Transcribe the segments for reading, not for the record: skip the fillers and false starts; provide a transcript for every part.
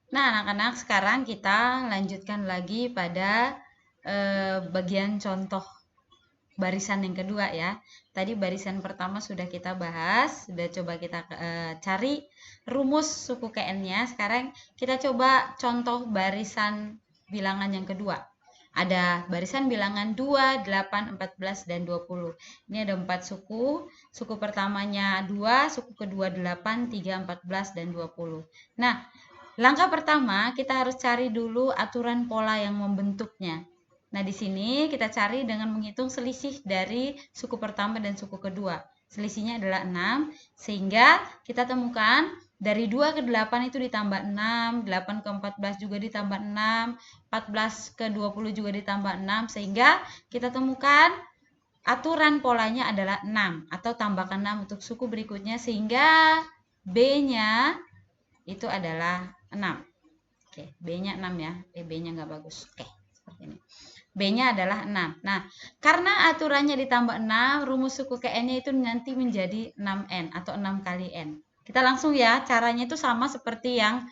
Nah, anak-anak, sekarang kita lanjutkan lagi pada bagian contoh barisan yang kedua ya. Tadi barisan pertama sudah kita bahas, sudah coba kita cari rumus suku KN-nya. Sekarang kita coba contoh barisan bilangan yang kedua. Ada barisan bilangan 2, 8, 14, dan 20. Ini ada 4 suku. Suku pertamanya 2, suku kedua 8, 3, 14, dan 20. Nah, langkah pertama kita harus cari dulu aturan pola yang membentuknya. Nah, di sini kita cari dengan menghitung selisih dari suku pertama dan suku kedua. Selisihnya adalah 6, sehingga kita temukan dari 2 ke 8 itu ditambah 6, 8 ke 14 juga ditambah 6, 14 ke 20 juga ditambah 6, sehingga kita temukan aturan polanya adalah 6, atau tambahkan 6 untuk suku berikutnya, sehingga B-nya itu adalah 6. Oke, B-nya 6 ya. B-nya nggak bagus. Oke, seperti ini. B-nya adalah 6. Nah, karena aturannya ditambah 6, rumus suku KN-nya itu nanti menjadi 6N atau 6 kali N. Kita langsung ya, caranya itu sama seperti yang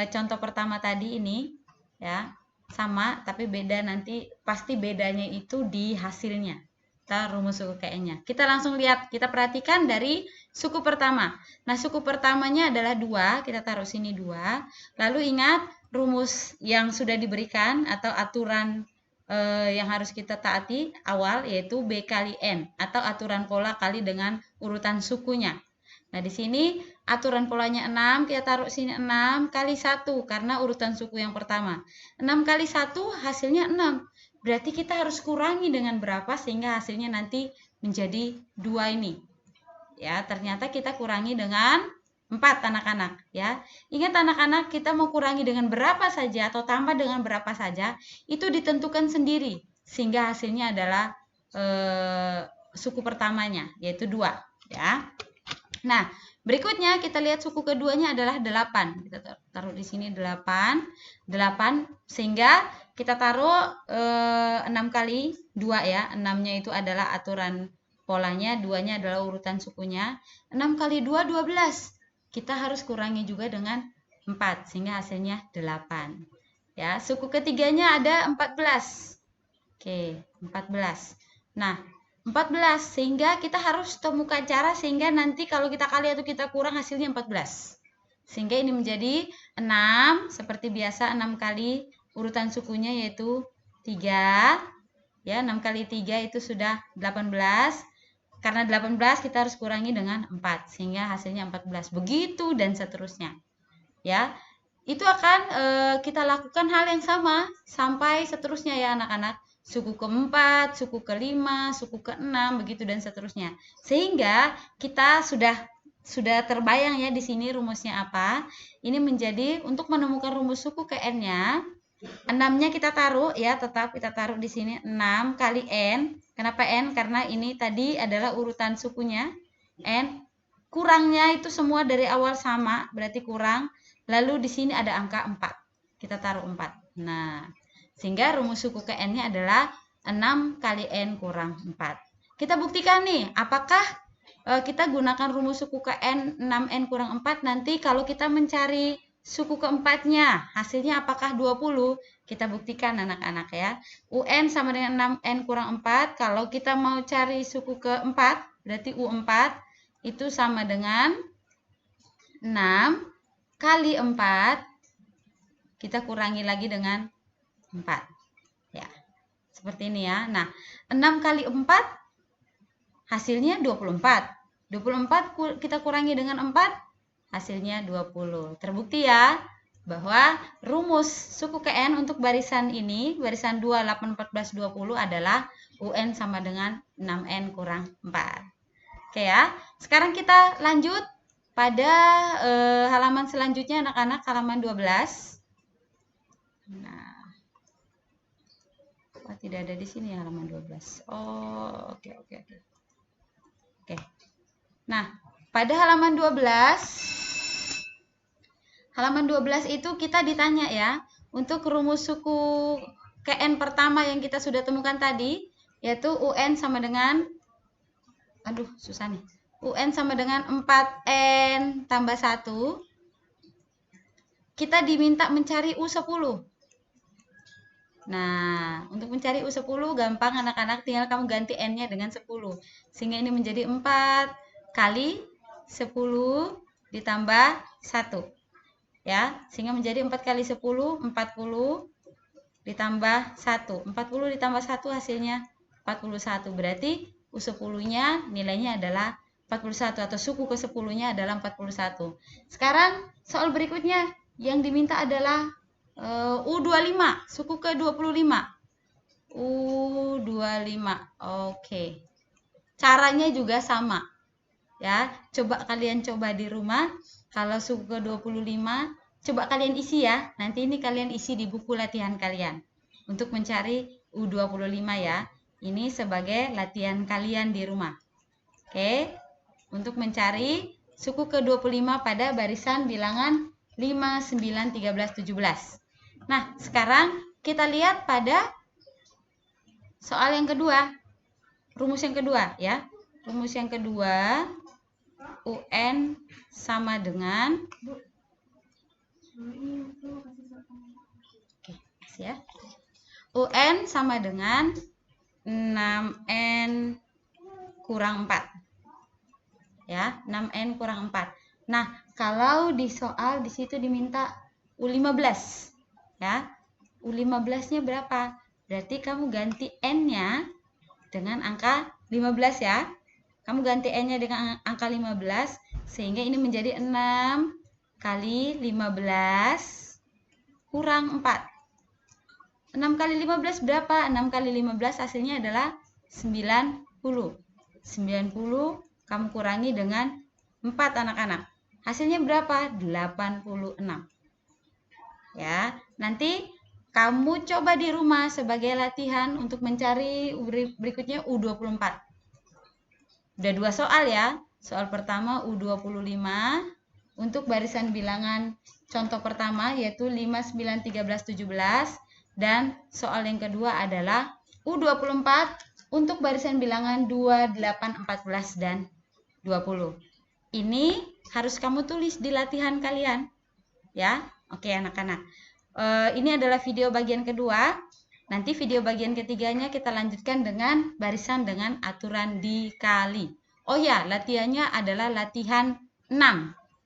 contoh pertama tadi ini. Ya, sama, tapi beda nanti, pasti bedanya itu di hasilnya. Kita rumus suku KN-nya. Kita langsung lihat, kita perhatikan dari suku pertama. Nah, suku pertamanya adalah 2, kita taruh sini 2. Lalu ingat rumus yang sudah diberikan atau aturan yang harus kita taati awal, yaitu B kali N atau aturan pola kali dengan urutan sukunya. Nah, di sini aturan polanya 6, kita taruh sini 6 kali 1 karena urutan suku yang pertama. 6 kali 1 hasilnya 6. Berarti kita harus kurangi dengan berapa sehingga hasilnya nanti menjadi 2 ini. Ya, ternyata kita kurangi dengan 4 anak-anak ya. Ingat anak-anak, kita mau kurangi dengan berapa saja atau tambah dengan berapa saja, itu ditentukan sendiri sehingga hasilnya adalah suku pertamanya yaitu 2 ya. Nah, berikutnya kita lihat suku keduanya adalah 8. Kita taruh di sini 8. 8 sehingga kita taruh 6 kali 2 ya. 6-nya itu adalah aturan polanya, 2-nya adalah urutan sukunya. 6 kali 2, 12. Kita harus kurangi juga dengan 4 sehingga hasilnya 8. Ya, suku ketiganya ada 14. Oke, 14. Nah, 14 sehingga kita harus temukan cara sehingga nanti kalau kita kali atau kita kurang hasilnya 14. Sehingga ini menjadi 6, seperti biasa 6 kali urutan sukunya yaitu 3. Ya, 6 kali 3 itu sudah 18. Karena 18 kita harus kurangi dengan 4 sehingga hasilnya 14. Begitu dan seterusnya. Ya. Itu akan kita lakukan hal yang sama sampai seterusnya ya anak-anak. Suku keempat, suku kelima, suku keenam, begitu dan seterusnya. Sehingga kita sudah terbayang ya di sini rumusnya apa. Ini menjadi untuk menemukan rumus suku ke N-nya. 6-nya kita taruh ya, tetap kita taruh di sini 6 kali N. Kenapa N? Karena ini tadi adalah urutan sukunya. N. Kurangnya itu semua dari awal sama, berarti kurang. Lalu di sini ada angka 4. Kita taruh 4. Nah, sehingga rumus suku ke N-nya adalah 6 kali N kurang 4. Kita buktikan nih, apakah kita gunakan rumus suku ke N 6N kurang 4 nanti kalau kita mencari suku keempatnya, hasilnya apakah 20? Kita buktikan anak-anak ya. UN sama dengan 6N kurang 4. Kalau kita mau cari suku keempat, berarti U4 itu sama dengan 6 kali 4. Kita kurangi lagi dengan 4. Ya, seperti ini ya. Nah, 6 kali 4 hasilnya 24. 24 kita kurangi dengan 4, hasilnya 20. Terbukti ya bahwa rumus suku KN untuk barisan ini, barisan 2, 8, 14, 20 adalah UN sama dengan 6N kurang 4. Oke ya, sekarang kita lanjut pada halaman selanjutnya anak-anak, halaman 12. Nah, tidak ada di sini halaman 12. Oh, oke. Nah, pada halaman 12 itu kita ditanya ya, untuk rumus suku KN pertama yang kita sudah temukan tadi, yaitu UN sama dengan, susah nih. UN sama dengan 4N tambah 1. kita diminta mencari U10. Nah, untuk mencari U10 gampang anak-anak, tinggal kamu ganti N-nya dengan 10. Sehingga ini menjadi 4 kali 10 ditambah 1. Ya, sehingga menjadi 4 kali 10, 40 ditambah 1. 40 ditambah 1 hasilnya 41. Berarti U10-nya nilainya adalah 41 atau suku ke-10-nya adalah 41. Sekarang soal berikutnya yang diminta adalah U25, suku ke-25. U25. Oke. Caranya juga sama. Ya, kalian coba di rumah. Kalau suku ke-25, coba kalian isi ya. Nanti ini kalian isi di buku latihan kalian untuk mencari U25 ya. Ini sebagai latihan kalian di rumah. Oke. Untuk mencari suku ke-25 pada barisan bilangan 5, 9, 13, 17. Nah, sekarang kita lihat pada soal yang kedua. Rumus yang kedua ya. Rumus yang kedua, UN sama dengan ya. UN sama dengan 6N kurang 4. Ya, 6N kurang 4. Nah, kalau di soal di situ diminta U15. Ya, U15-nya berapa? Berarti kamu ganti N-nya dengan angka 15 ya. Kamu ganti N-nya dengan angka 15, sehingga ini menjadi 6 kali 15 kurang 4. 6 kali 15 berapa? 6 kali 15 hasilnya adalah 90. 90 kamu kurangi dengan 4 anak-anak. Hasilnya berapa? 86. Ya, nanti kamu coba di rumah sebagai latihan untuk mencari berikutnya U24. Udah 2 soal ya. Soal pertama U25 untuk barisan bilangan contoh pertama yaitu 5, 9, 13, 17. Dan soal yang kedua adalah U24 untuk barisan bilangan 2, 8, 14, dan 20. Ini harus kamu tulis di latihan kalian. Ya, oke anak-anak. Ini adalah video bagian kedua. Nanti video bagian ketiganya kita lanjutkan dengan barisan dengan aturan dikali. Oh ya, latihannya adalah latihan 6.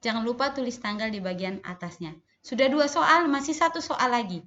Jangan lupa tulis tanggal di bagian atasnya. Sudah 2 soal, masih 1 soal lagi.